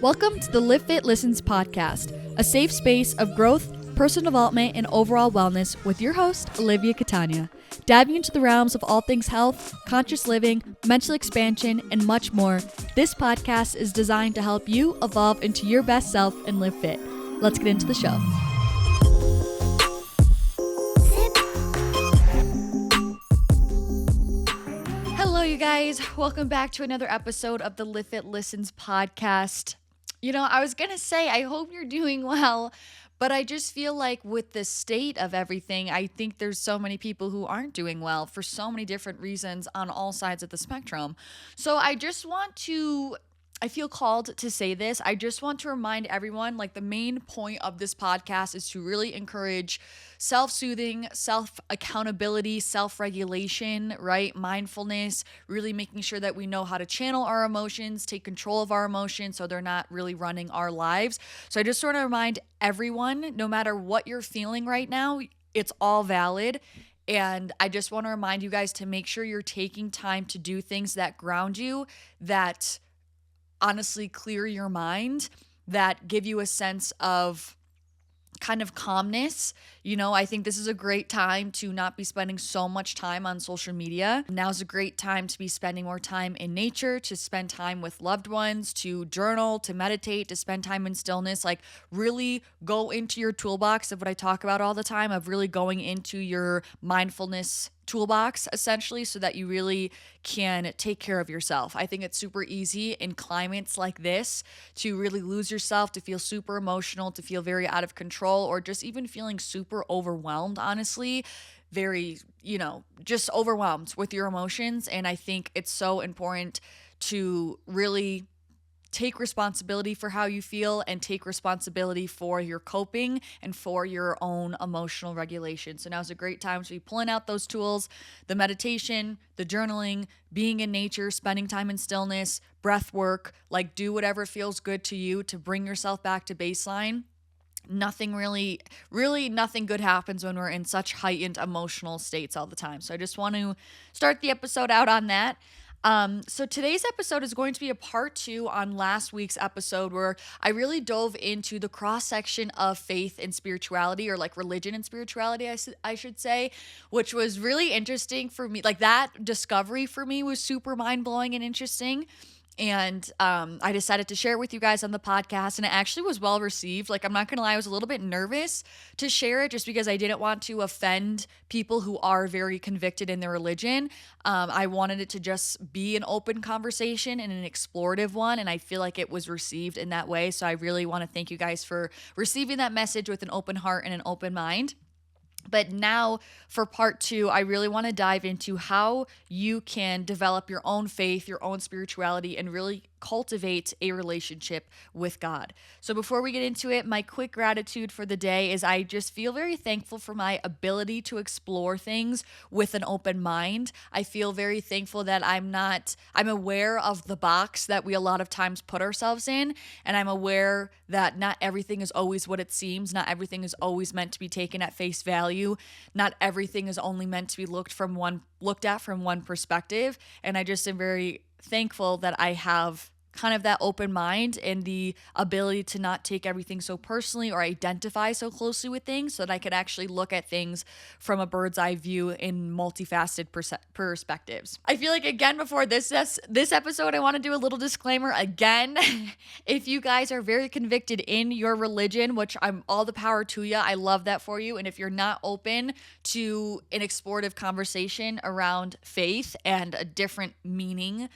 Welcome to the Livfiit Listens podcast, a safe space of growth, personal development, and overall wellness with your host, Olivia Catania. Diving into the realms of all things health, conscious living, mental expansion, and much more, this podcast is designed to help you evolve into your best self and live fit. Let's get into the show. Hello, you guys. Welcome back to another episode of the Livfiit Listens podcast. You know, I was going to say, I hope you're doing well, but I just feel like with the state of everything, I think there's so many people who aren't doing well for so many different reasons on all sides of the spectrum. So I feel called to say this. I just want to remind everyone, like, the main point of this podcast is to really encourage self-soothing, self-accountability, self-regulation, right? Mindfulness, really making sure that we know how to channel our emotions, take control of our emotions so they're not really running our lives. So I just want to remind everyone, no matter what you're feeling right now, it's all valid. And I just want to remind you guys to make sure you're taking time to do things that ground you, that honestly clear your mind, that give you a sense of kind of calmness. You know, I think this is a great time to not be spending so much time on social media. Now's a great time to be spending more time in nature, to spend time with loved ones, to journal, to meditate, to spend time in stillness. Like, really go into your toolbox of what I talk about all the time, of really going into your mindfulness toolbox, essentially, so that you really can take care of yourself. I think it's super easy in climates like this to really lose yourself, to feel super emotional, to feel very out of control, or just even feeling super overwhelmed, honestly. Very, just overwhelmed with your emotions. And I think it's so important to really take responsibility for how you feel and take responsibility for your coping and for your own emotional regulation. So now's a great time to be pulling out those tools, the meditation, the journaling, being in nature, spending time in stillness, breath work, like do whatever feels good to you to bring yourself back to baseline. Nothing really nothing good happens when we're in such heightened emotional states all the time. So I just want to start the episode out on that. So today's episode is going to be a part 2 on last week's episode, where I really dove into the cross-section of faith and spirituality, or like religion and spirituality, I should say, which was really interesting for me. Like, that discovery for me was super mind-blowing and interesting. And I decided to share it with you guys on the podcast, and it actually was well received. Like, I'm not gonna lie, I was a little bit nervous to share it just because I didn't want to offend people who are very convicted in their religion. I wanted it to just be an open conversation and an explorative one, and I feel like it was received in that way. So I really want to thank you guys for receiving that message with an open heart and an open mind. But now for part 2, I really want to dive into how you can develop your own faith, your own spirituality, and really cultivate a relationship with God. So before we get into it, my quick gratitude for the day is I just feel very thankful for my ability to explore things with an open mind. I feel very thankful that I'm aware of the box that we a lot of times put ourselves in, and I'm aware that not everything is always what it seems. Not everything is always meant to be taken at face value. Not everything is only meant to be looked at from one perspective. And I just am very thankful that I have kind of that open mind and the ability to not take everything so personally or identify so closely with things, so that I could actually look at things from a bird's eye view in multifaceted perspectives. I feel like, again, before this episode, I want to do a little disclaimer again. If you guys are very convicted in your religion, which I'm all the power to you, I love that for you. And if you're not open to an explorative conversation around faith and a different meaning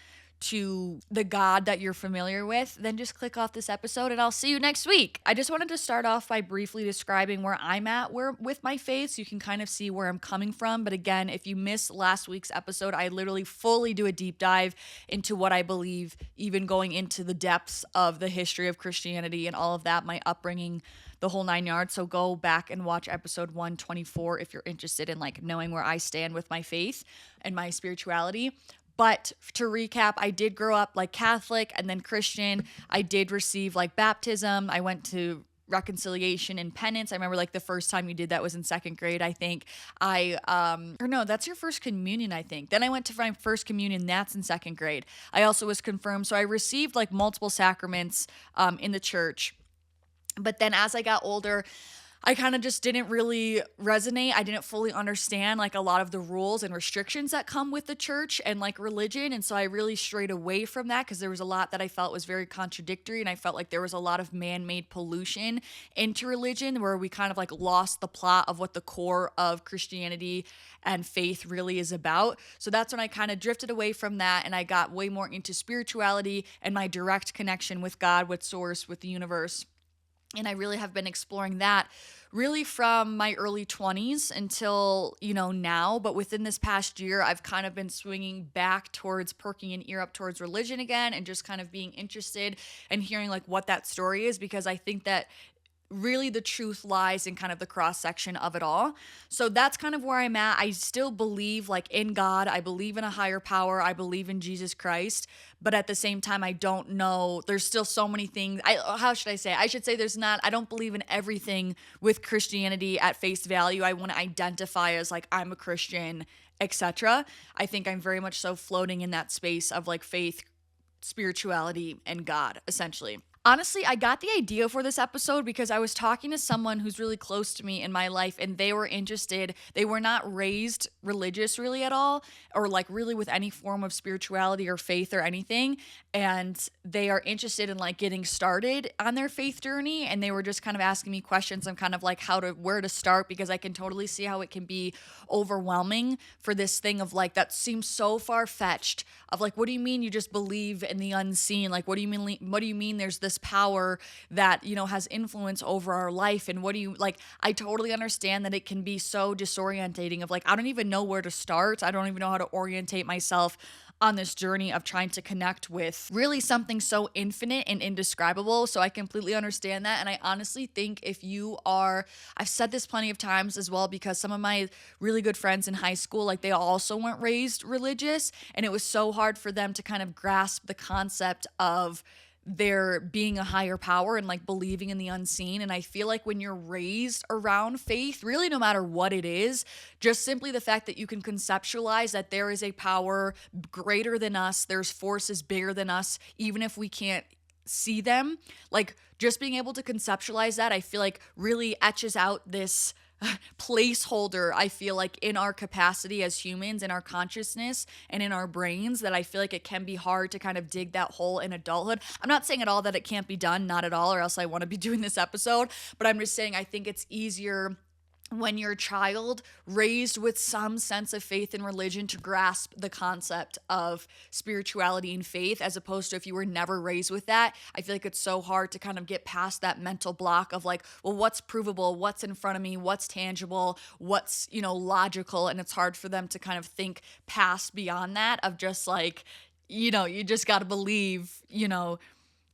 to the God that you're familiar with, then just click off this episode and I'll see you next week. I just wanted to start off by briefly describing where I'm at with my faith, so you can kind of see where I'm coming from. But again, if you missed last week's episode, I literally fully do a deep dive into what I believe, even going into the depths of the history of Christianity and all of that, my upbringing, the whole 9 yards. So go back and watch episode 124 if you're interested in like knowing where I stand with my faith and my spirituality. But to recap, I did grow up like Catholic and then Christian. I did receive like baptism. I went to reconciliation and penance. I remember like the first time you did that was in second grade, I think. Or no, that's your first communion, I think. Then I went to my first communion, that's in second grade. I also was confirmed. So I received like multiple sacraments in the church. But then as I got older, I kind of just didn't really resonate. I didn't fully understand like a lot of the rules and restrictions that come with the church and like religion. And so I really strayed away from that because there was a lot that I felt was very contradictory. And I felt like there was a lot of man-made pollution into religion where we kind of like lost the plot of what the core of Christianity and faith really is about. So that's when I kind of drifted away from that and I got way more into spirituality and my direct connection with God, with source, with the universe. And I really have been exploring that really from my early 20s until, now. But within this past year, I've kind of been swinging back towards perking an ear up towards religion again and just kind of being interested and hearing like what that story is, because I think that really the truth lies in kind of the cross section of it all. So that's kind of where I'm at. I still believe like in God. I believe in a higher power. I believe in Jesus Christ. But at the same time, I don't know. There's still so many things. How should I say? I should say I don't believe in everything with Christianity at face value. I want to identify as like, I'm a Christian, etc. I think I'm very much so floating in that space of like faith, spirituality, and God, essentially. Honestly, I got the idea for this episode because I was talking to someone who's really close to me in my life and they were interested. They were not raised religious really at all or like really with any form of spirituality or faith or anything. And they are interested in like getting started on their faith journey. And they were just kind of asking me questions on kind of like where to start, because I can totally see how it can be overwhelming for this thing of like, that seems so far-fetched of like, what do you mean you just believe in the unseen? Like, what do you mean there's this power that, has influence over our life? And I totally understand that it can be so disorientating of like, I don't even know where to start. I don't even know how to orientate myself on this journey of trying to connect with really something so infinite and indescribable. So I completely understand that. And I honestly think I've said this plenty of times as well, because some of my really good friends in high school, like they also weren't raised religious, and it was so hard for them to kind of grasp the concept of there being a higher power and like believing in the unseen. And I feel like when you're raised around faith, really no matter what it is, just simply the fact that you can conceptualize that there is a power greater than us, there's forces bigger than us, even if we can't see them, like just being able to conceptualize that, I feel like really etches out this placeholder, I feel like, in our capacity as humans, in our consciousness and in our brains, that I feel like it can be hard to kind of dig that hole in adulthood. I'm not saying at all that it can't be done, not at all, or else I want to be doing this episode, but I'm just saying I think it's easier when you're a child raised with some sense of faith and religion to grasp the concept of spirituality and faith, as opposed to if you were never raised with that. I feel like it's so hard to kind of get past that mental block of like, well, what's provable, what's in front of me, what's tangible, what's, logical. And it's hard for them to kind of think past beyond that of just like, you just got to believe,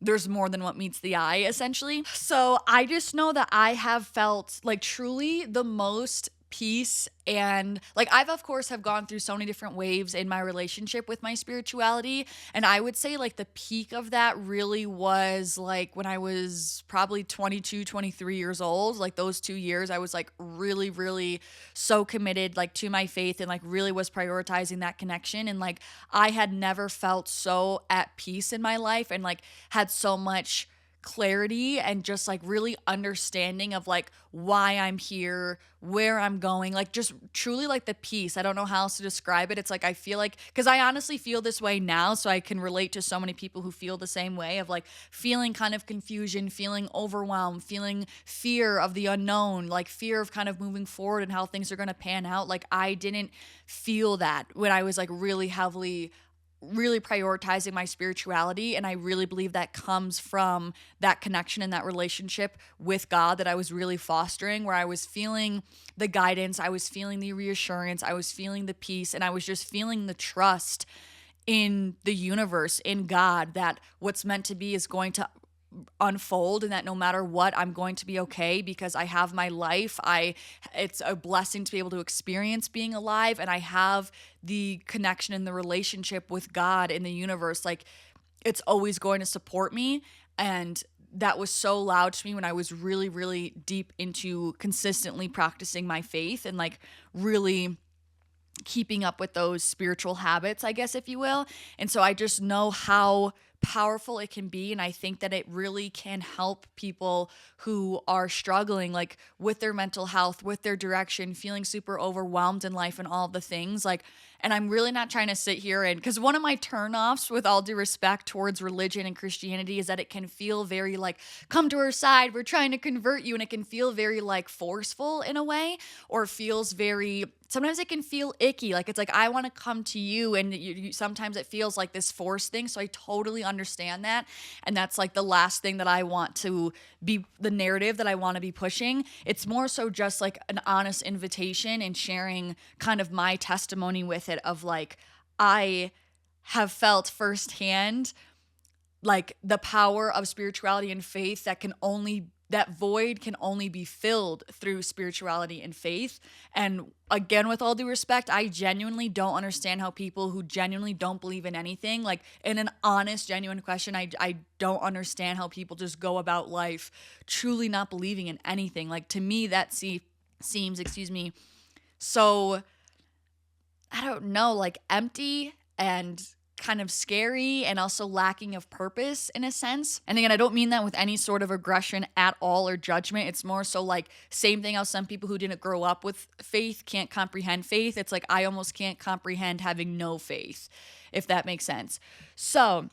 there's more than what meets the eye, essentially. So I just know that I have felt like truly the most peace, and like I've of course have gone through so many different waves in my relationship with my spirituality, and I would say like the peak of that really was like when I was probably 22, 23 years old. Like those 2 years I was like really, really so committed like to my faith and like really was prioritizing that connection, and like I had never felt so at peace in my life and like had so much clarity and just like really understanding of like why I'm here, where I'm going, like just truly like the peace. I don't know how else to describe it. It's like I feel like, because I honestly feel this way now, so I can relate to so many people who feel the same way of like feeling kind of confusion, feeling overwhelmed, feeling fear of the unknown, like fear of kind of moving forward and how things are going to pan out. Like I didn't feel that when I was like really heavily really prioritizing my spirituality, and I really believe that comes from that connection and that relationship with God that I was really fostering, where I was feeling the guidance, I was feeling the reassurance, I was feeling the peace, and I was just feeling the trust in the universe, in God, that what's meant to be is going to unfold, and that no matter what, I'm going to be okay because I have my life. It's a blessing to be able to experience being alive, and I have the connection and the relationship with God in the universe. Like it's always going to support me, and that was so loud to me when I was really, really deep into consistently practicing my faith and like really keeping up with those spiritual habits, I guess, if you will. And so I just know how powerful it can be. And I think that it really can help people who are struggling, like with their mental health, with their direction, feeling super overwhelmed in life and all the things. Like, and I'm really not trying to sit here and, because one of my turnoffs, with all due respect towards religion and Christianity, is that it can feel very like, come to our side, we're trying to convert you. And it can feel very like forceful in a way, or feels very, sometimes it can feel icky. Like it's like, I want to come to you. And sometimes it feels like this forced thing. So I totally understand that. And that's like the last thing that I want to be, the narrative that I want to be pushing. It's more so just like an honest invitation and sharing kind of my testimony with it, of like, I have felt firsthand like the power of spirituality and faith that void can only be filled through spirituality and faith. And again, with all due respect, I genuinely don't understand how people who genuinely don't believe in anything, like in an honest, genuine question, I don't understand how people just go about life truly not believing in anything. Like to me, that seems, so, I don't know, like empty and kind of scary, and also lacking of purpose in a sense. And again, I don't mean that with any sort of aggression at all or judgment. It's more so like, same thing how some people who didn't grow up with faith can't comprehend faith. It's like, I almost can't comprehend having no faith, if that makes sense. So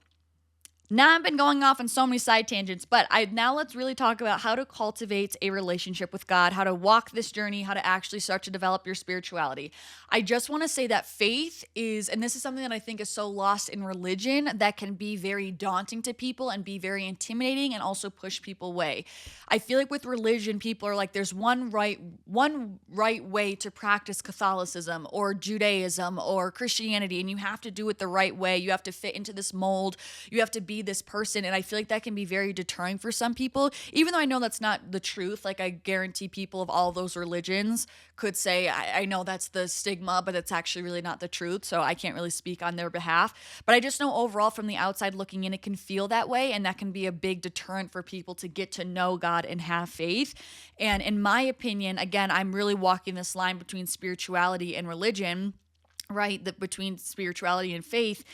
now I've been going off on so many side tangents, but now let's really talk about how to cultivate a relationship with God, how to walk this journey, how to actually start to develop your spirituality. I just want to say that faith is, and this is something that I think is so lost in religion, that can be very daunting to people and be very intimidating and also push people away. I feel like with religion, people are like, there's one right way to practice Catholicism or Judaism or Christianity, and you have to do it the right way. You have to fit into this mold. You have to be this person. And I feel like that can be very deterring for some people, even though I know that's not the truth. Like I guarantee people of all those religions could say, I know that's the stigma, but it's actually really not the truth. So I can't really speak on their behalf. But I just know overall from the outside looking in, it can feel that way. And that can be a big deterrent for people to get to know God and have faith. And in my opinion, again, I'm really walking this line between spirituality and religion, right? Between spirituality and faith.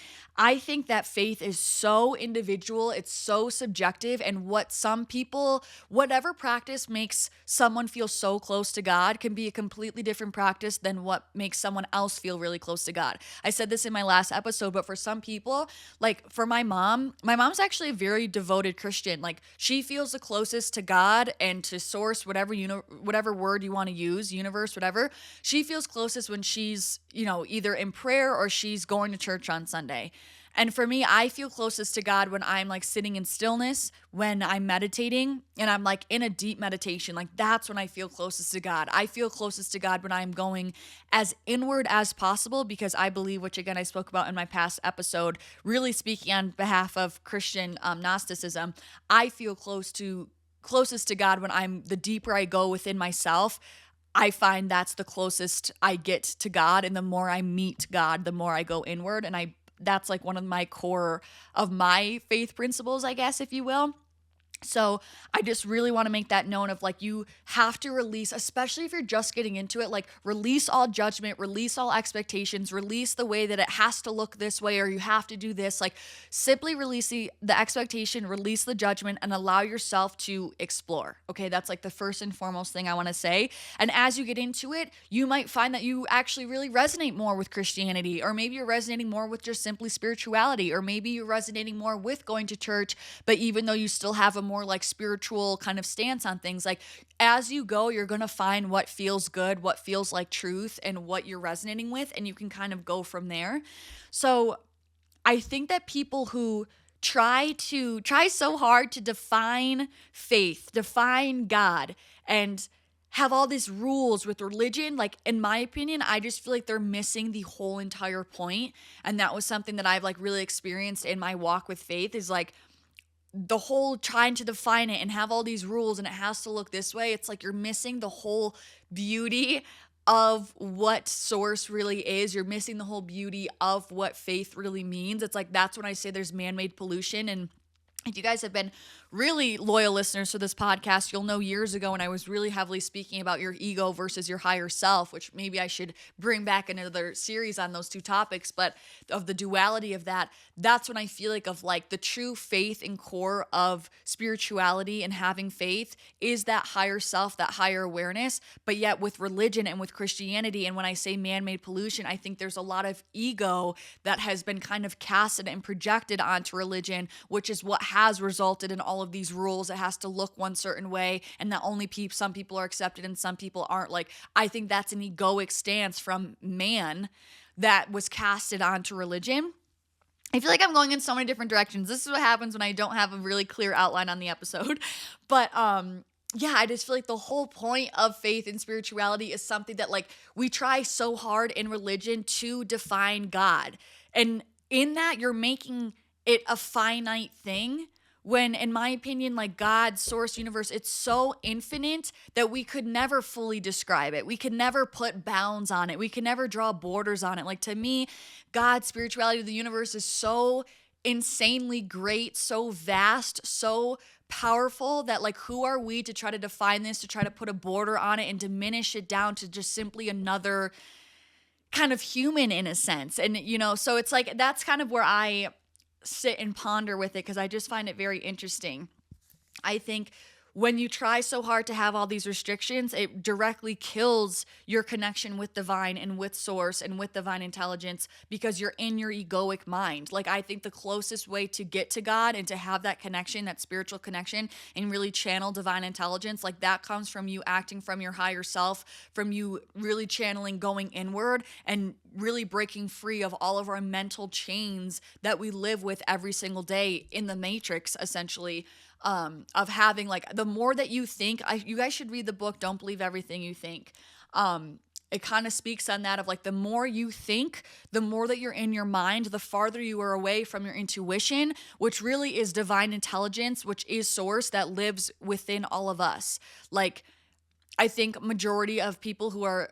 I think that faith is so individual, it's so subjective, and what some people, whatever practice makes someone feel so close to God can be a completely different practice than what makes someone else feel really close to God. I said this in my last episode, but for some people, like for my mom's actually a very devoted Christian. Like she feels the closest to God and to source, whatever word you want to use, universe, whatever. She feels closest when she's, either in prayer or she's going to church on Sunday. And for me, I feel closest to God when I'm like sitting in stillness, when I'm meditating and I'm like in a deep meditation. Like that's when I feel closest to God. I feel closest to God when I'm going as inward as possible, because I believe, which again I spoke about in my past episode, really speaking on behalf of Christian Gnosticism, I feel closest to God when the deeper I go within myself. I find that's the closest I get to God. And the more I meet God, the more I go inward. And that's like one of my core of my faith principles, I guess, if you will. So I just really want to make that known of like, you have to release, especially if you're just getting into it, like release all judgment, release all expectations, release the way that it has to look this way or you have to do this. Like simply release the expectation, release the judgment, and allow yourself to explore. Okay, that's like the first and foremost thing I want to say. And as you get into it, you might find that you actually really resonate more with Christianity, or maybe you're resonating more with just simply spirituality, or maybe you're resonating more with going to church, but even though you still have a more like spiritual kind of stance on things, like as you go, you're going to find what feels good, what feels like truth, and what you're resonating with, and you can kind of go from there. So I think that people who try so hard to define faith, define God, and have all these rules with religion, like in my opinion, I just feel like they're missing the whole entire point. And that was something that I've like really experienced in my walk with faith, is like the whole trying to define it and have all these rules and it has to look this way. It's like you're missing the whole beauty of what source really is. You're missing the whole beauty of what faith really means. It's like, that's when I say there's man-made pollution. And If you guys have been really loyal listeners to this podcast, you'll know years ago when I was really heavily speaking about your ego versus your higher self, which maybe I should bring back another series on those two topics, but of the duality of that, that's when I feel like of like the true faith and core of spirituality and having faith is that higher self, that higher awareness. But yet with religion and with Christianity, and when I say man-made pollution, I think there's a lot of ego that has been kind of casted and projected onto religion, which is what has resulted in all of these rules. It has to look one certain way, and that only some people are accepted and some people aren't. Like, I think that's an egoic stance from man that was casted onto religion. I feel like I'm going in so many different directions. This is what happens when I don't have a really clear outline on the episode. But yeah, I just feel like the whole point of faith and spirituality is something that like we try so hard in religion to define God. And in that, you're making it a finite thing, when in my opinion, like God, source, universe, it's so infinite that we could never fully describe it. We could never put bounds on it. We could never draw borders on it. Like, to me, God, spirituality, the universe is so insanely great, so vast, so powerful that like, who are we to try to define this, to try to put a border on it and diminish it down to just simply another kind of human in a sense. And so it's like, that's kind of where I sit and ponder with it, because I just find it very interesting. I think when you try so hard to have all these restrictions, it directly kills your connection with divine and with source and with divine intelligence, because you're in your egoic mind. Like, I think the closest way to get to God and to have that connection, that spiritual connection, and really channel divine intelligence, like that comes from you acting from your higher self, from you really channeling, going inward, and really breaking free of all of our mental chains that we live with every single day in the matrix, essentially. Of having like, the more that you think, you guys should read the book, Don't Believe Everything You Think. It kind of speaks on that of like, the more you think, the more that you're in your mind, the farther you are away from your intuition, which really is divine intelligence, which is source that lives within all of us. Like, I think majority of people who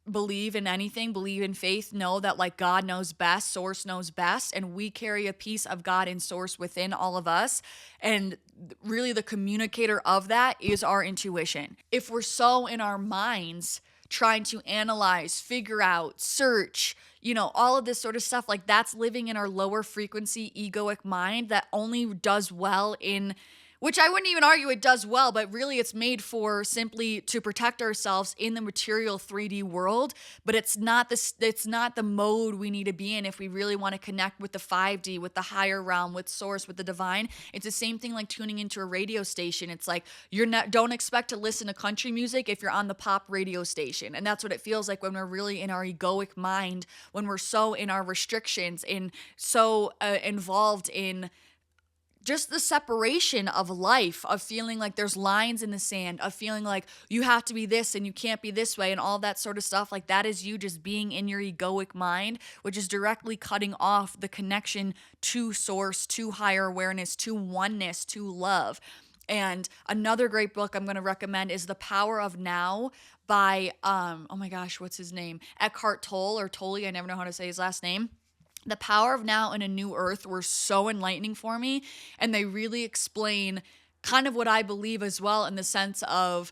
believe in anything, believe in faith, know that like God knows best, source knows best, and we carry a piece of God and source within all of us. And really the communicator of that is our intuition. If we're so in our minds trying to analyze, figure out, search, all of this sort of stuff, like that's living in our lower frequency egoic mind that only does well in, which I wouldn't even argue it does well, but really it's made for simply to protect ourselves in the material 3D world. But it's not the mode we need to be in if we really want to connect with the 5D, with the higher realm, with source, with the divine. It's the same thing like tuning into a radio station. It's like, don't expect to listen to country music if you're on the pop radio station. And that's what it feels like when we're really in our egoic mind, when we're so in our restrictions and so involved in just the separation of life, of feeling like there's lines in the sand, of feeling like you have to be this and you can't be this way and all that sort of stuff. Like, that is you just being in your egoic mind, which is directly cutting off the connection to source, to higher awareness, to oneness, to love. And another great book I'm going to recommend is The Power of Now by, oh my gosh, what's his name? Eckhart Tolle, or Tolle, I never know how to say his last name. The Power of Now and A New Earth were so enlightening for me, and they really explain kind of what I believe as well, in the sense of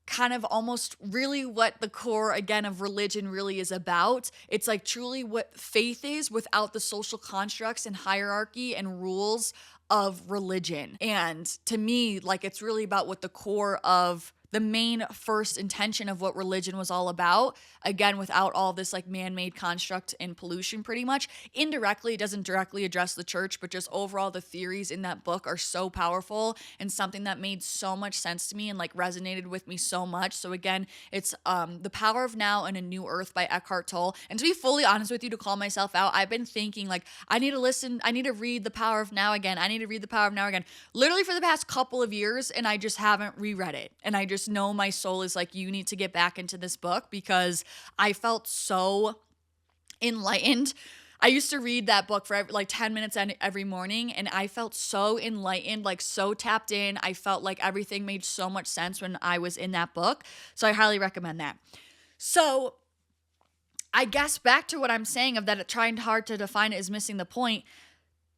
kind of almost really what the core, again, of religion really is about. It's like truly what faith is without the social constructs and hierarchy and rules of religion. And to me, like, it's really about what the core of the main first intention of what religion was all about, again, without all this like man-made construct and pollution. Pretty much indirectly, it doesn't directly address the church, but just overall the theories in that book are so powerful and something that made so much sense to me and like resonated with me so much. So again, it's The Power of Now and A New Earth by Eckhart Tolle. And to be fully honest with you, to call myself out, I've been thinking like, I need to read The Power of Now again. I need to read The Power of Now again, literally for the past couple of years, and I just haven't reread it. And I just know my soul is like, you need to get back into this book, because I felt so enlightened. I used to read that book for like 10 minutes every morning, and I felt so enlightened, like so tapped in. I felt like everything made so much sense when I was in that book. So I highly recommend that. So I guess back to what I'm saying of that trying hard to define it is missing the point.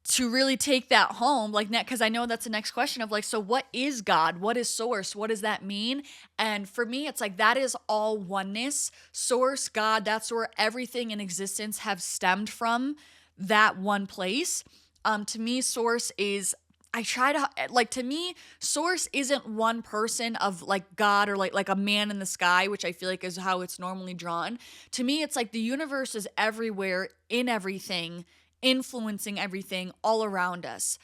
to really take that home, like, because I know that's the next question of like, so what is God? What is source? What does that mean? And for me, it's like that is all oneness. Source, God, that's where everything in existence have stemmed from, that one place. To me, source is, I try to like, to me, source isn't one person of like God or like a man in the sky, which I feel like is how it's normally drawn. To me, it's like the universe is everywhere, in everything, influencing everything all around us.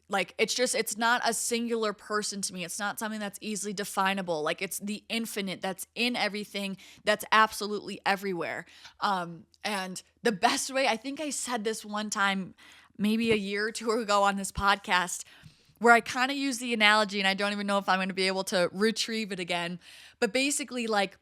Like it's not a singular person to me. It's not something that's easily definable. Like it's the infinite that's in everything, that's absolutely everywhere. And the best way, I think I said this one time, maybe a year or two ago on this podcast, where I kind of use the analogy, and I don't even know if I'm going to be able to retrieve it again. But basically, like,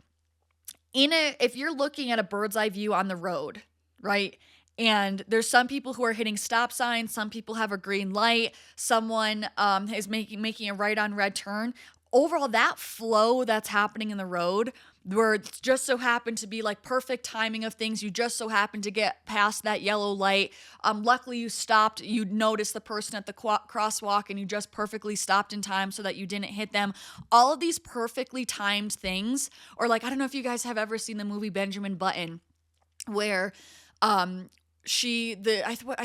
if you're looking at a bird's eye view on the road, right? And there's some people who are hitting stop signs, some people have a green light, someone is making a right on red turn. Overall, that flow that's happening in the road, where it just so happened to be like perfect timing of things, you just so happened to get past that yellow light. Luckily, you stopped, you noticed the person at the crosswalk, and you just perfectly stopped in time so that you didn't hit them. All of these perfectly timed things, or like, I don't know if you guys have ever seen the movie Benjamin Button, where I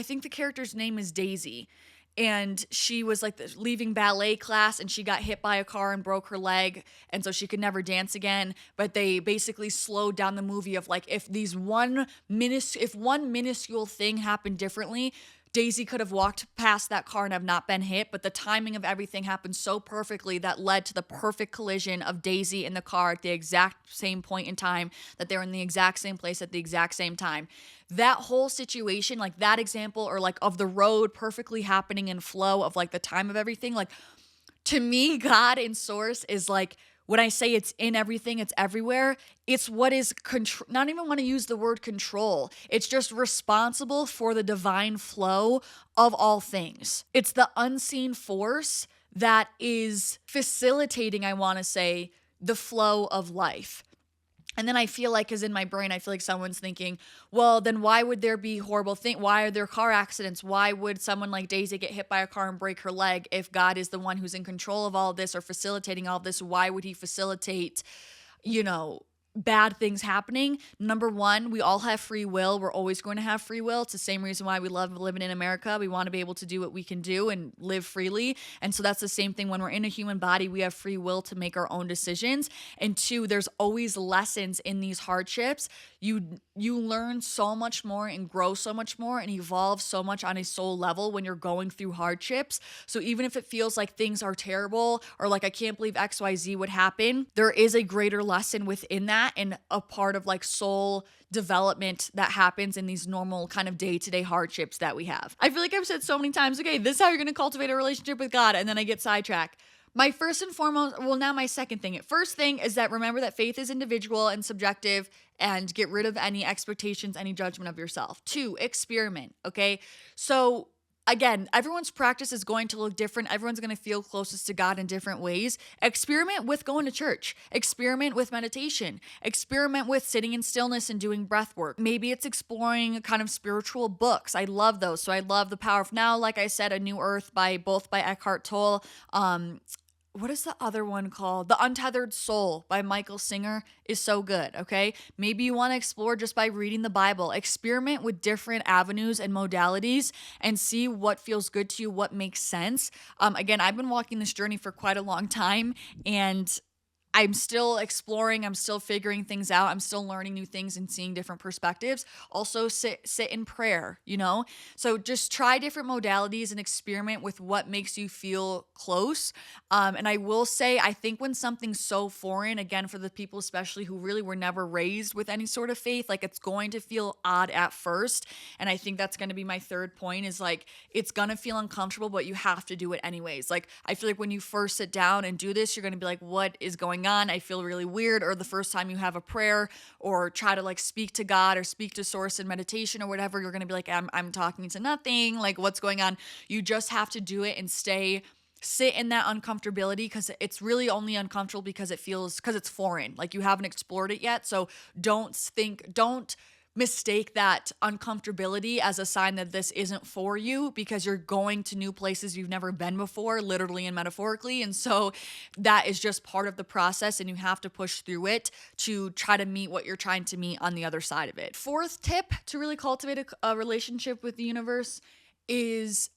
think the character's name is Daisy, and she was like leaving ballet class, and she got hit by a car and broke her leg, and so she could never dance again. But they basically slowed down the movie of like, if one minuscule thing happened differently, Daisy could have walked past that car and have not been hit, but the timing of everything happened so perfectly that led to the perfect collision of Daisy and the car at the exact same point in time, that they were in the exact same place at the exact same time. That whole situation, like that example, or like of the road perfectly happening in flow of like the time of everything, like, to me, God in source is like, when I say it's in everything, it's everywhere, it's what is not even want to use the word control. It's just responsible for the divine flow of all things. It's the unseen force that is facilitating, I want to say, the flow of life. And then I feel like, because in my brain, I feel like someone's thinking, well, then why would there be horrible things? Why are there car accidents? Why would someone like Daisy get hit by a car and break her leg? If God is the one who's in control of all of this or facilitating all of this, why would he facilitate, bad things happening? Number one, we all have free will. We're always going to have free will. It's the same reason why we love living in America. We want to be able to do what we can do and live freely. And so that's the same thing when we're in a human body. We have free will to make our own decisions. And two, there's always lessons in these hardships. You learn so much more and grow so much more and evolve so much on a soul level when you're going through hardships. So even if it feels like things are terrible, or like, I can't believe XYZ would happen, there is a greater lesson within that, and a part of like soul development that happens in these normal kind of day-to-day hardships that we have. I feel like I've said so many times, okay, this is how you're going to cultivate a relationship with God, and then I get sidetracked. My first and foremost, well, now my second thing. First thing is that remember that faith is individual and subjective, and get rid of any expectations, any judgment of yourself. 2, experiment, okay? So again, everyone's practice is going to look different. Everyone's going to feel closest to God in different ways. Experiment with going to church. Experiment with meditation. Experiment with sitting in stillness and doing breath work. Maybe it's exploring kind of spiritual books. I love those. So I love The Power of Now, like I said, A New Earth by Eckhart Tolle. What is the other one called? The Untethered Soul by Michael Singer is so good, okay? Maybe you want to explore just by reading the Bible. Experiment with different avenues and modalities and see what feels good to you, what makes sense. Again, I've been walking this journey for quite a long time, and I'm still exploring, I'm still figuring things out, I'm still learning new things and seeing different perspectives. Also sit in prayer, So just try different modalities and experiment with what makes you feel close. And I will say, I think when something's so foreign, again, for the people especially who really were never raised with any sort of faith, like it's going to feel odd at first. And I think that's going to be my third point, is like, it's going to feel uncomfortable, but you have to do it anyways. Like, I feel like when you first sit down and do this, you're going to be like, what is going on? I feel really weird. Or the first time you have a prayer or try to like speak to God or speak to source in meditation or whatever, you're going to be like, I'm talking to nothing. Like, what's going on? You just have to do it and sit in that uncomfortability, because it's really only uncomfortable because it's foreign. Like, you haven't explored it yet. So don't mistake that uncomfortability as a sign that this isn't for you, because you're going to new places you've never been before, literally and metaphorically. And so that is just part of the process, and you have to push through it to try to meet what you're trying to meet on the other side of it. Fourth tip to really cultivate a relationship with the universe is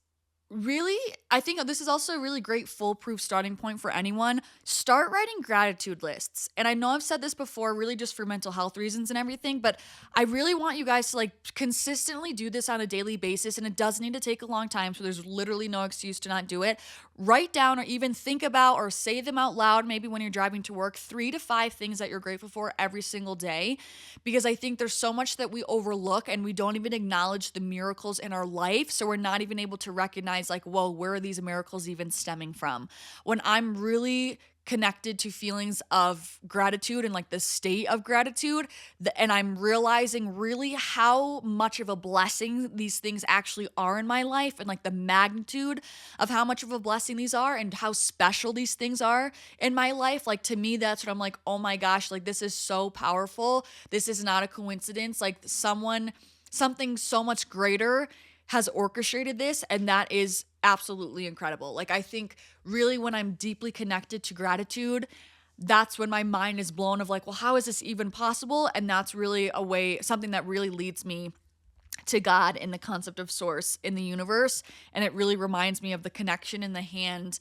really, I think this is also a really great foolproof starting point for anyone. Start writing gratitude lists. And I know I've said this before, really just for mental health reasons and everything, but I really want you guys to like consistently do this on a daily basis. And it does need to take a long time, so there's literally no excuse to not do it. Write down or even think about or say them out loud, maybe when you're driving to work, 3 to 5 things that you're grateful for every single day. Because I think there's so much that we overlook, and we don't even acknowledge the miracles in our life. So we're not even able to recognize, like, whoa, where are these miracles even stemming from? When I'm really connected to feelings of gratitude and like the state of gratitude, and I'm realizing really how much of a blessing these things actually are in my life, and like the magnitude of how much of a blessing these are and how special these things are in my life. Like, to me, that's what I'm like, oh my gosh, like this is so powerful. This is not a coincidence. Like something so much greater has orchestrated this, and that is absolutely incredible. Like, I think really when I'm deeply connected to gratitude, that's when my mind is blown of like, well, how is this even possible? And that's really something that really leads me to God and the concept of source in the universe. And it really reminds me of the connection in the hand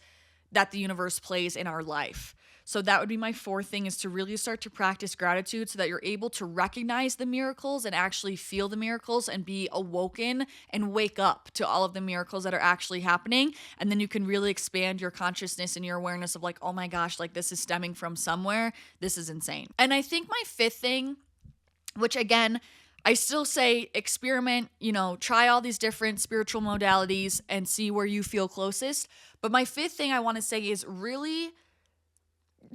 that the universe plays in our life. So that would be my fourth thing, is to really start to practice gratitude so that you're able to recognize the miracles and actually feel the miracles and be awoken and wake up to all of the miracles that are actually happening. And then you can really expand your consciousness and your awareness of like, oh my gosh, like this is stemming from somewhere. This is insane. And I think my fifth thing, which again, I still say experiment, try all these different spiritual modalities and see where you feel closest. But my fifth thing I want to say is really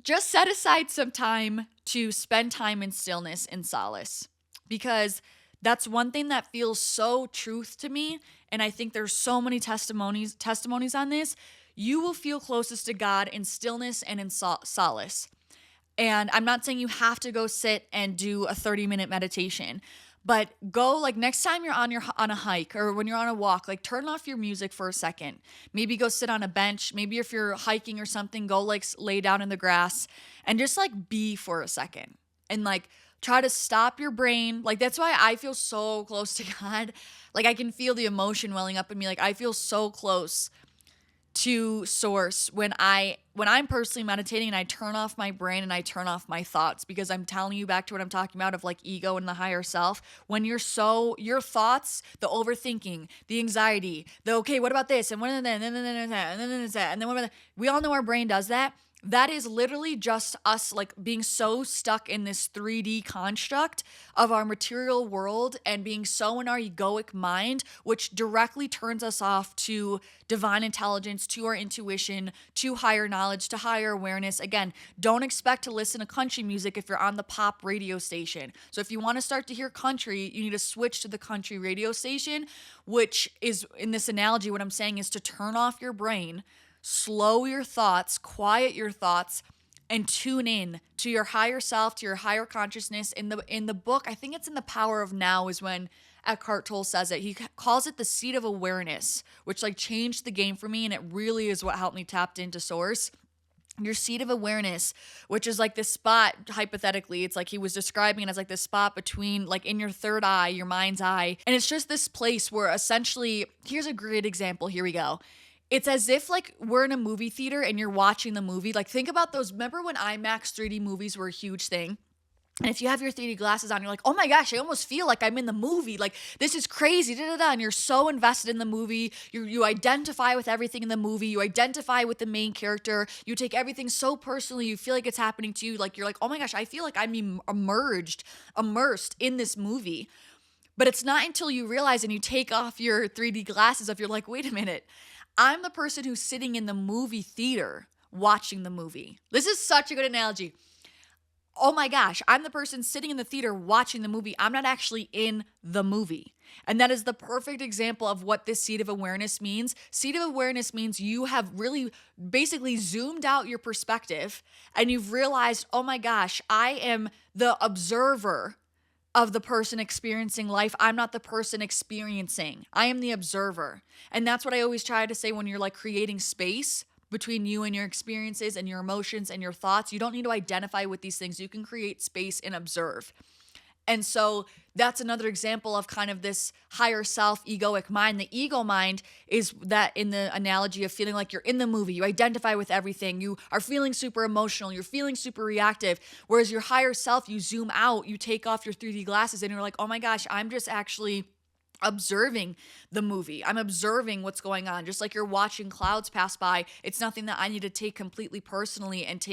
just set aside some time to spend time in stillness and solace, because that's one thing that feels so truth to me. And I think there's so many testimonies on this. You will feel closest to God in stillness and in solace. And I'm not saying you have to go sit and do a 30-minute meditation, but go, like, next time you're on a hike or when you're on a walk, like, turn off your music for a second. Maybe go sit on a bench. Maybe if you're hiking or something, go like lay down in the grass and just like be for a second and like try to stop your brain. Like, that's why I feel so close to God. Like, I can feel the emotion welling up in me. Like, I feel so close to source when I'm personally meditating and I turn off my brain and I turn off my thoughts, because I'm telling you, back to what I'm talking about of like ego and the higher self. When your thoughts, the overthinking, the anxiety, the okay, what about this? And what, and then what about that? We all know our brain does that. That is literally just us like being so stuck in this 3D construct of our material world and being so in our egoic mind, which directly turns us off to divine intelligence, to our intuition, to higher knowledge, to higher awareness. Again, don't expect to listen to country music if you're on the pop radio station. So if you want to start to hear country, you need to switch to the country radio station, which is, in this analogy, what I'm saying is to turn off your brain, slow your thoughts, quiet your thoughts, and tune in to your higher self, to your higher consciousness. In the book, I think it's in The Power of Now, is when Eckhart Tolle says it. He calls it the seat of awareness, which like changed the game for me, and it really is what helped me tap into source. Your seat of awareness, which is like this spot, hypothetically, it's like he was describing it as like this spot between, like, in your third eye, your mind's eye. And it's just this place where essentially, here's a great example. Here we go. It's as if like we're in a movie theater and you're watching the movie. Like, think about those. Remember when IMAX 3D movies were a huge thing? And if you have your 3D glasses on, you're like, oh my gosh, I almost feel like I'm in the movie. Like, this is crazy. And you're so invested in the movie. You identify with everything in the movie. You identify with the main character. You take everything so personally. You feel like it's happening to you. Like, you're like, oh my gosh, I feel like I'm immersed in this movie. But it's not until you realize and you take off your 3D glasses you're like, wait a minute. I'm the person who's sitting in the movie theater watching the movie. This is such a good analogy. Oh my gosh, I'm the person sitting in the theater watching the movie. I'm not actually in the movie. And that is the perfect example of what this seat of awareness means. Seat of awareness means you have really basically zoomed out your perspective and you've realized, oh my gosh, I am the observer of the person experiencing life. I'm not the person experiencing. I am the observer. And that's what I always try to say when you're like creating space between you and your experiences and your emotions and your thoughts. You don't need to identify with these things. You can create space and observe. And so that's another example of kind of this higher self egoic mind. The ego mind is that, in the analogy of feeling like you're in the movie, you identify with everything, you are feeling super emotional, you're feeling super reactive. Whereas your higher self, you zoom out, you take off your 3D glasses and you're like, oh my gosh, I'm just actually observing the movie. I'm observing what's going on. Just like you're watching clouds pass by, it's nothing that I need to take completely personally and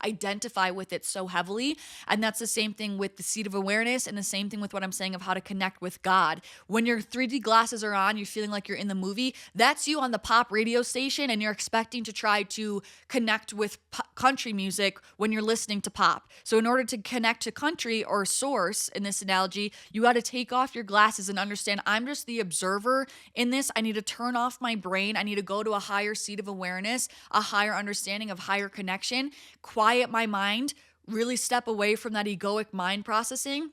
identify with it so heavily. And that's the same thing with the seat of awareness, and the same thing with what I'm saying of how to connect with God. When your 3D glasses are on, you're feeling like you're in the movie. That's you on the pop radio station, and you're expecting to try to connect with country music when you're listening to pop. So in order to connect to country or source in this analogy, you got to take off your glasses and understand I'm just the observer in this. I need to turn off my brain. I need to go to a higher seat of awareness, a higher understanding of higher connection, quiet my mind, really step away from that egoic mind processing,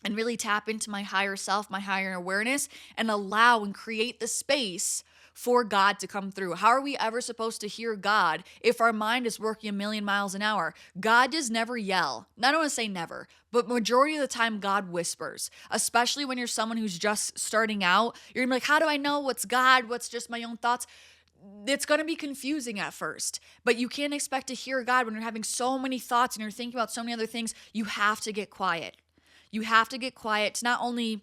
and really tap into my higher self, my higher awareness, and allow and create the space for God to come through. How are we ever supposed to hear God if our mind is working 1,000,000 miles an hour? God does never yell. I don't want to say never, but majority of the time God whispers, especially when you're someone who's just starting out. You're gonna be like, how do I know what's God? What's just my own thoughts? It's going to be confusing at first, but you can't expect to hear God when you're having so many thoughts and you're thinking about so many other things. You have to get quiet. You have to get quiet to not only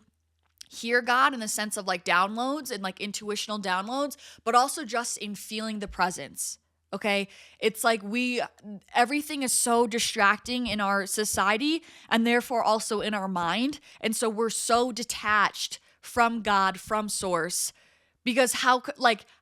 hear God in the sense of like downloads and like intuitional downloads, but also just in feeling the presence. Okay. It's like everything is so distracting in our society and therefore also in our mind. And so we're so detached from God, from source, because how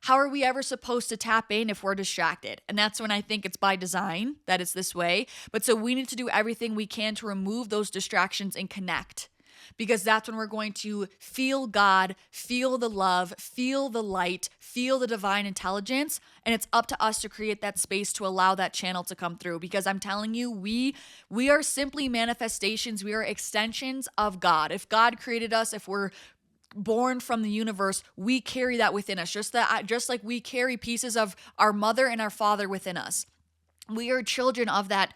are we ever supposed to tap in if we're distracted? And that's when I think it's by design that it's this way. But so we need to do everything we can to remove those distractions and connect. Because that's when we're going to feel God, feel the love, feel the light, feel the divine intelligence. And it's up to us to create that space to allow that channel to come through. Because I'm telling you, we are simply manifestations. We are extensions of God. If God created us, if we're born from the universe, we carry that within us. Just like we carry pieces of our mother and our father within us. We are children of that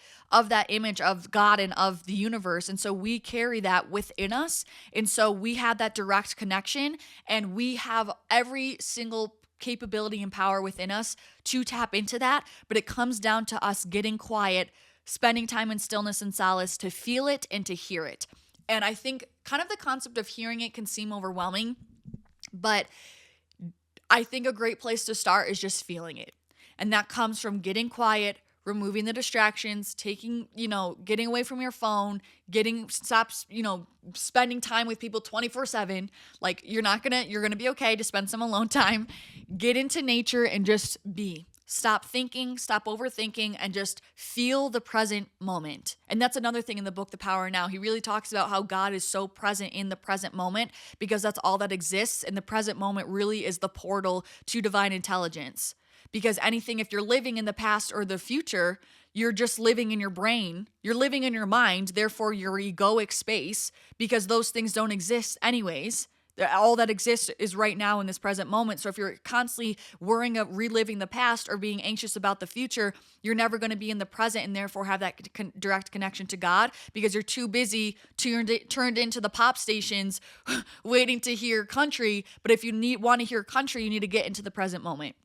image of God and of the universe. And so we carry that within us. And so we have that direct connection, and we have every single capability and power within us to tap into that. But it comes down to us getting quiet, spending time in stillness and solace to feel it and to hear it. And I think kind of the concept of hearing it can seem overwhelming, but I think a great place to start is just feeling it. And that comes from getting quiet, removing the distractions, getting away from your phone, spending time with people 24/7. Like you're going to be okay to spend some alone time. Get into nature and just be. Stop thinking, stop overthinking, and just feel the present moment. And that's another thing in the book, The Power Now. He really talks about how God is so present in the present moment because that's all that exists. And the present moment really is the portal to divine intelligence. Because if you're living in the past or the future, you're just living in your brain. You're living in your mind, therefore your egoic space, because those things don't exist anyways. All that exists is right now in this present moment. So if you're constantly worrying of reliving the past or being anxious about the future, you're never going to be in the present and therefore have that direct connection to God because you're too busy turned into the pop stations waiting to hear country. But if you want to hear country, you need to get into the present moment.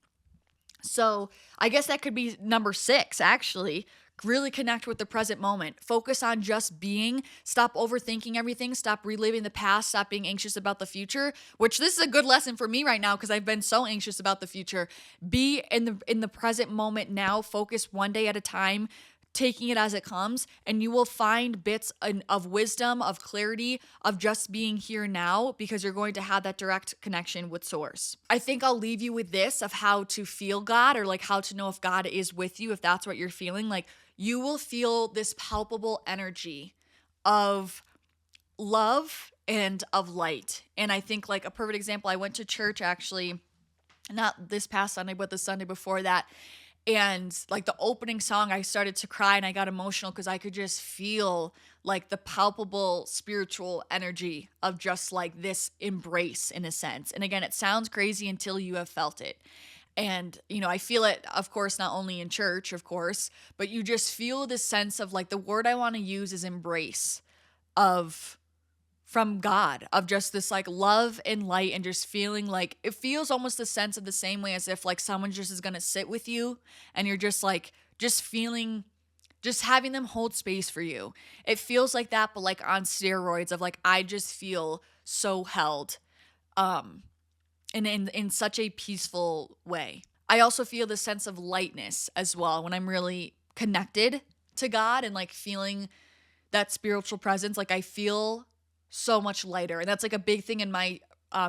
So I guess that could be number 6, actually. Really connect with the present moment. Focus on just being. Stop overthinking everything. Stop reliving the past. Stop being anxious about the future, which this is a good lesson for me right now because I've been so anxious about the future. Be in the present moment now. Focus one day at a time, taking it as it comes, and you will find bits of wisdom, of clarity, of just being here now because you're going to have that direct connection with source. I think I'll leave you with this of how to feel God, or like how to know if God is with you, if that's what you're feeling. Like you will feel this palpable energy of love and of light. And I think like a perfect example, I went to church actually, not this past Sunday, but the Sunday before that. And like the opening song, I started to cry and I got emotional because I could just feel like the palpable spiritual energy of just like this embrace in a sense. And again, it sounds crazy until you have felt it. And, I feel it, of course, not only in church, of course, but you just feel this sense of like the word I want to use is embrace of from God, of just this like love and light, and just feeling like it feels almost the sense of the same way as if like someone just is going to sit with you and you're just like, just feeling, just having them hold space for you. It feels like that, but like on steroids of like, I just feel so held. And in such a peaceful way. I also feel this sense of lightness as well when I'm really connected to God and like feeling that spiritual presence. Like I feel so much lighter. And that's like a big thing in my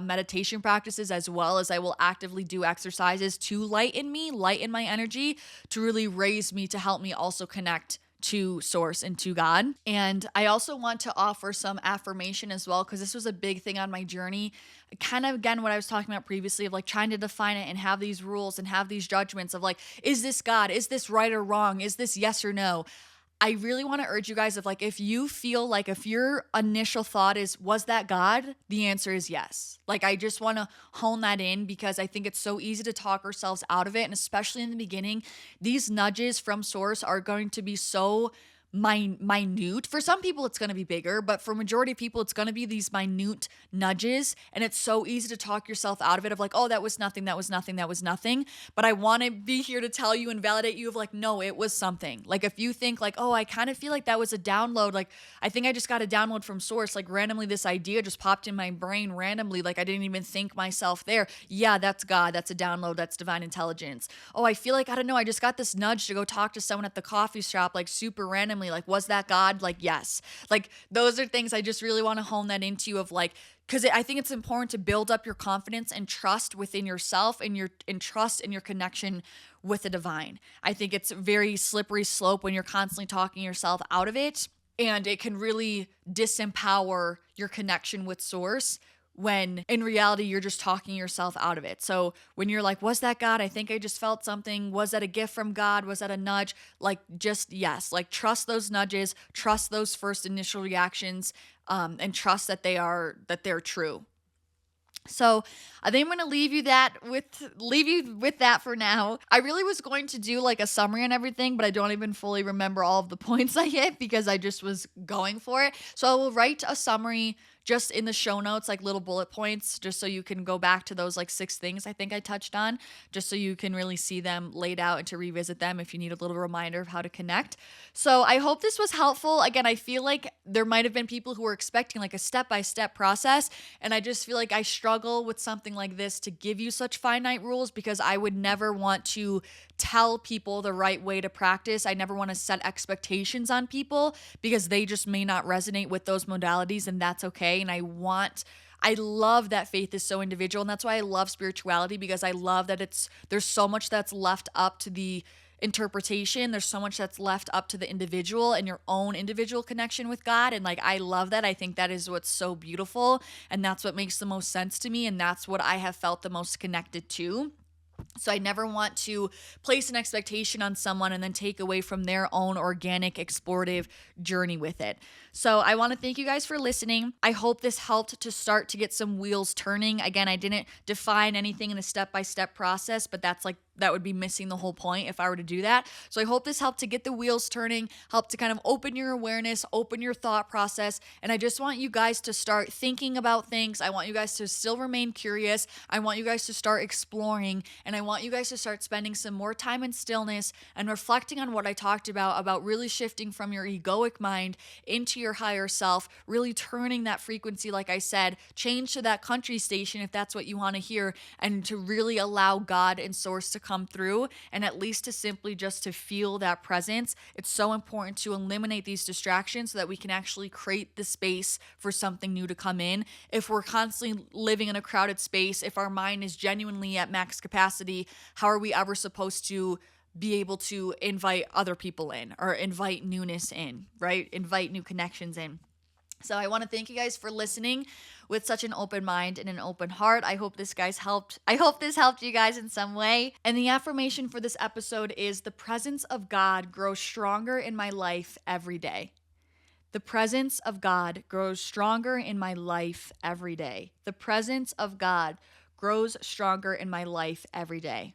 meditation practices, as well as I will actively do exercises to lighten me, lighten my energy, to really raise me, to help me also connect to source and to God. And I also want to offer some affirmation as well, because this was a big thing on my journey. Kind of again what I was talking about previously of like trying to define it and have these rules and have these judgments of like, is this God? Is this right or wrong? Is this yes or no? I really want to urge you guys of like, if you feel like, if your initial thought is, was that God? The answer is yes. Like, I just want to hone that in because I think it's so easy to talk ourselves out of it. And especially in the beginning, these nudges from source are going to be so minute. For some people it's going to be bigger, but for majority of people it's going to be these minute nudges, and it's so easy to talk yourself out of it of like, oh, that was nothing, that was nothing, that was nothing. But I want to be here to tell you and validate you of like, no, it was something. Like if you think like, oh, I kind of feel like that was a download, like I think I just got a download from source, like randomly this idea just popped in my brain randomly, like I didn't even think myself there. Yeah, that's God, that's a download, that's divine intelligence. Oh, I feel like, I don't know, I just got this nudge to go talk to someone at the coffee shop, like super randomly. Like, was that God? Like, yes. Like, those are things I just really want to hone that into of like, because I think it's important to build up your confidence and trust within yourself and trust in your connection with the divine. I think it's a very slippery slope when you're constantly talking yourself out of it, and it can really disempower your connection with source when in reality you're just talking yourself out of it. So when you're like, was that God? I think I just felt something. Was that a gift from God? Was that a nudge? Like, just yes, like trust those nudges, trust those first initial reactions, and trust that they're true. So I think I'm going to leave you with that for now. I really was going to do like a summary and everything, but I don't even fully remember all of the points I hit because I just was going for it. So I will write a summary just in the show notes, like little bullet points, just so you can go back to those like 6 things I think I touched on, just so you can really see them laid out and to revisit them if you need a little reminder of how to connect. So I hope this was helpful. Again, I feel like there might have been people who were expecting like a step-by-step process, and I just feel like I struggle with something like this to give you such finite rules because I would never want to tell people the right way to practice. I never want to set expectations on people because they just may not resonate with those modalities, and that's okay. And I love that faith is so individual, and that's why I love spirituality, because I love that there's so much that's left up to the interpretation. There's so much that's left up to the individual and your own individual connection with God. And like, I love that. I think that is what's so beautiful, and that's what makes the most sense to me, and that's what I have felt the most connected to. So I never want to place an expectation on someone and then take away from their own organic, explorative journey with it. So I want to thank you guys for listening. I hope this helped to start to get some wheels turning. Again, I didn't define anything in a step-by-step process, but that would be missing the whole point if I were to do that. So I hope this helped to get the wheels turning, help to kind of open your awareness, open your thought process. And I just want you guys to start thinking about things. I want you guys to still remain curious. I want you guys to start exploring. And I want you guys to start spending some more time in stillness and reflecting on what I talked about really shifting from your egoic mind into your higher self, really turning that frequency, like I said, change to that country station if that's what you want to hear, and to really allow God and source to come through, and at least to simply just to feel that presence. It's so important to eliminate these distractions so that we can actually create the space for something new to come in. If we're constantly living in a crowded space, if our mind is genuinely at max capacity, how are we ever supposed to be able to invite other people in or invite newness in, right? Invite new connections in. So I want to thank you guys for listening with such an open mind and an open heart. I hope this helped you guys in some way. And the affirmation for this episode is the presence of God grows stronger in my life every day. The presence of God grows stronger in my life every day. The presence of God grows stronger in my life every day.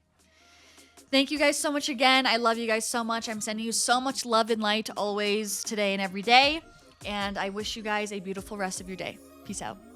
Thank you guys so much again. I love you guys so much. I'm sending you so much love and light always, today and every day. And I wish you guys a beautiful rest of your day. Peace out.